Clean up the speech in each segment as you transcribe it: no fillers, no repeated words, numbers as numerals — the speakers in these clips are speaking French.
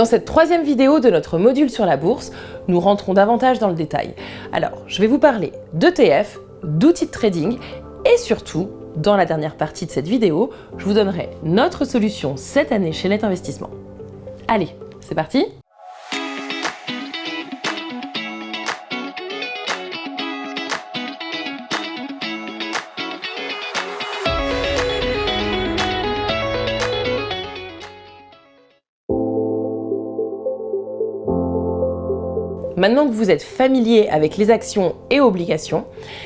Dans cette troisième vidéo de notre module sur la bourse, nous rentrons davantage dans le détail. Alors, je vais vous parler d'ETF, d'outils de trading et surtout, dans la dernière partie de cette vidéo, je vous donnerai notre solution cette année chez Net Investissement. Allez, c'est parti! Maintenant que vous êtes familier avec les actions et obligations,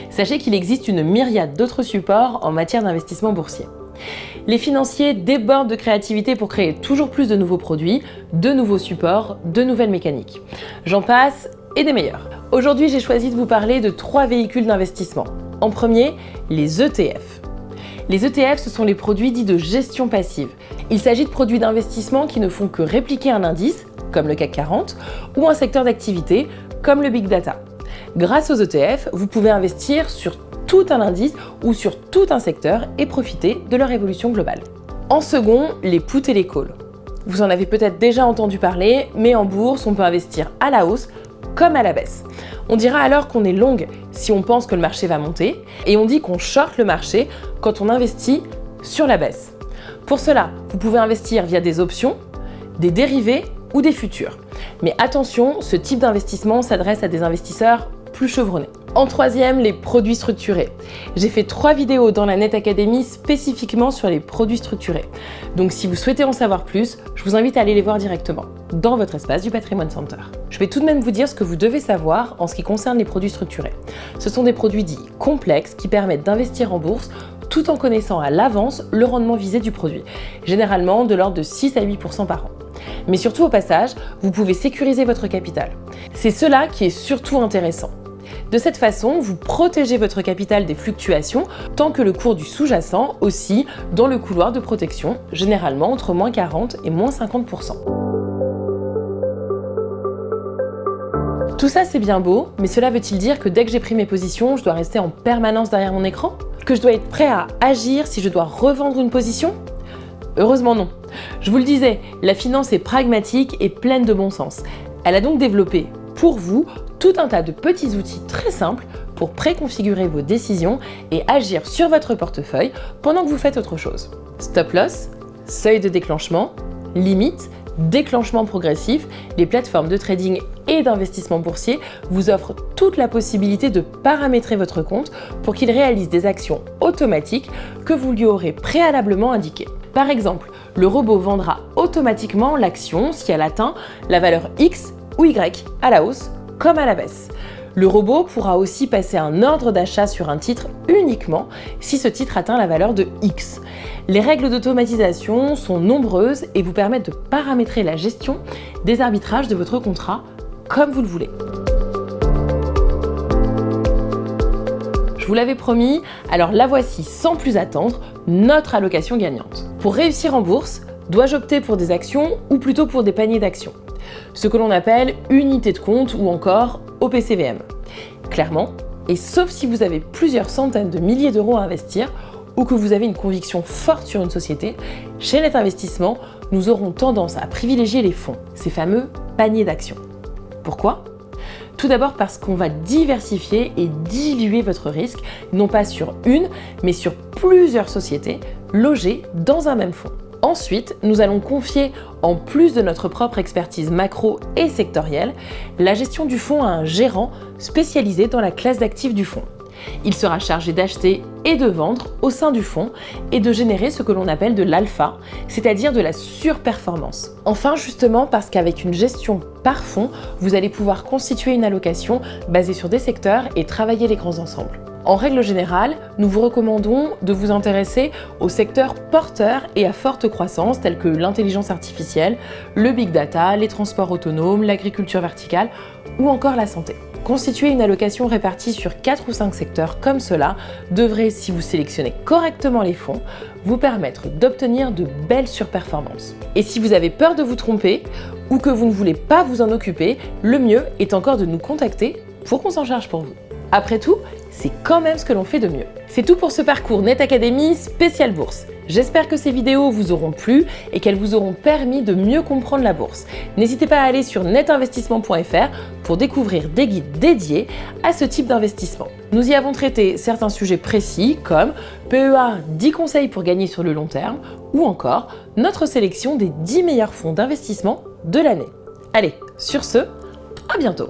sachez qu'il existe une myriade d'autres supports en matière d'investissement boursier. Les financiers débordent de créativité pour créer toujours plus de nouveaux produits, de nouveaux supports, de nouvelles mécaniques. J'en passe et des meilleurs. Aujourd'hui, j'ai choisi de vous parler de 3 véhicules d'investissement. En premier, les ETF. Les ETF, ce sont les produits dits de gestion passive. Il s'agit de produits d'investissement qui ne font que répliquer un indice, comme le CAC 40, ou un secteur d'activité, comme le Big Data. Grâce aux ETF, vous pouvez investir sur tout un indice ou sur tout un secteur et profiter de leur évolution globale. En second, les puts et les calls. Vous en avez peut-être déjà entendu parler, mais en bourse, on peut investir à la hausse comme à la baisse. On dira alors qu'on est long si on pense que le marché va monter, et on dit qu'on short le marché quand on investit sur la baisse. Pour cela, vous pouvez investir via des options, des dérivés ou des futurs. Mais attention, ce type d'investissement s'adresse à des investisseurs plus chevronnés. En troisième, les produits structurés. J'ai fait 3 vidéos dans la Net Academy spécifiquement sur les produits structurés. Donc si vous souhaitez en savoir plus, je vous invite à aller les voir directement dans votre espace du Patrimoine Center. Je vais tout de même vous dire ce que vous devez savoir en ce qui concerne les produits structurés. Ce sont des produits dits complexes qui permettent d'investir en bourse tout en connaissant à l'avance le rendement visé du produit, généralement de l'ordre de 6 à 8% par an. Mais surtout au passage, vous pouvez sécuriser votre capital. C'est cela qui est surtout intéressant. De cette façon, vous protégez votre capital des fluctuations tant que le cours du sous-jacent oscille dans le couloir de protection, généralement entre moins 40 et moins 50%. Tout ça c'est bien beau, mais cela veut-il dire que dès que j'ai pris mes positions, je dois rester en permanence derrière mon écran? Que je dois être prêt à agir si je dois revendre une position? Heureusement non. Je vous le disais, la finance est pragmatique et pleine de bon sens. Elle a donc développé pour vous tout un tas de petits outils très simples pour préconfigurer vos décisions et agir sur votre portefeuille pendant que vous faites autre chose. Stop loss, seuil de déclenchement, limite, déclenchement progressif, les plateformes de trading et d'investissement boursier vous offrent toute la possibilité de paramétrer votre compte pour qu'il réalise des actions automatiques que vous lui aurez préalablement indiquées. Par exemple, le robot vendra automatiquement l'action si elle atteint la valeur X ou Y à la hausse comme à la baisse. Le robot pourra aussi passer un ordre d'achat sur un titre uniquement si ce titre atteint la valeur de X. Les règles d'automatisation sont nombreuses et vous permettent de paramétrer la gestion des arbitrages de votre contrat comme vous le voulez. Je vous l'avais promis, alors la voici sans plus attendre, notre allocation gagnante. Pour réussir en bourse, dois-je opter pour des actions ou plutôt pour des paniers d'actions? Ce que l'on appelle unité de compte ou encore OPCVM. Clairement, et sauf si vous avez plusieurs centaines de milliers d'euros à investir ou que vous avez une conviction forte sur une société, chez Net Investissement, nous aurons tendance à privilégier les fonds, ces fameux paniers d'actions. Pourquoi ? Tout d'abord parce qu'on va diversifier et diluer votre risque, non pas sur une, mais sur plusieurs sociétés logées dans un même fonds. Ensuite, nous allons confier, en plus de notre propre expertise macro et sectorielle, la gestion du fonds à un gérant spécialisé dans la classe d'actifs du fonds. Il sera chargé d'acheter et de vendre au sein du fonds et de générer ce que l'on appelle de l'alpha, c'est-à-dire de la surperformance. Enfin, justement parce qu'avec une gestion par fonds, vous allez pouvoir constituer une allocation basée sur des secteurs et travailler les grands ensembles. En règle générale, nous vous recommandons de vous intéresser aux secteurs porteurs et à forte croissance tels que l'intelligence artificielle, le big data, les transports autonomes, l'agriculture verticale ou encore la santé. Constituer une allocation répartie sur 4 ou 5 secteurs comme cela devrait, si vous sélectionnez correctement les fonds, vous permettre d'obtenir de belles surperformances. Et si vous avez peur de vous tromper ou que vous ne voulez pas vous en occuper, le mieux est encore de nous contacter pour qu'on s'en charge pour vous. Après tout, c'est quand même ce que l'on fait de mieux. C'est tout pour ce parcours Net Academy spécial bourse. J'espère que ces vidéos vous auront plu et qu'elles vous auront permis de mieux comprendre la bourse. N'hésitez pas à aller sur netinvestissement.fr pour découvrir des guides dédiés à ce type d'investissement. Nous y avons traité certains sujets précis comme PEA 10 conseils pour gagner sur le long terme ou encore notre sélection des 10 meilleurs fonds d'investissement de l'année. Allez, sur ce, à bientôt!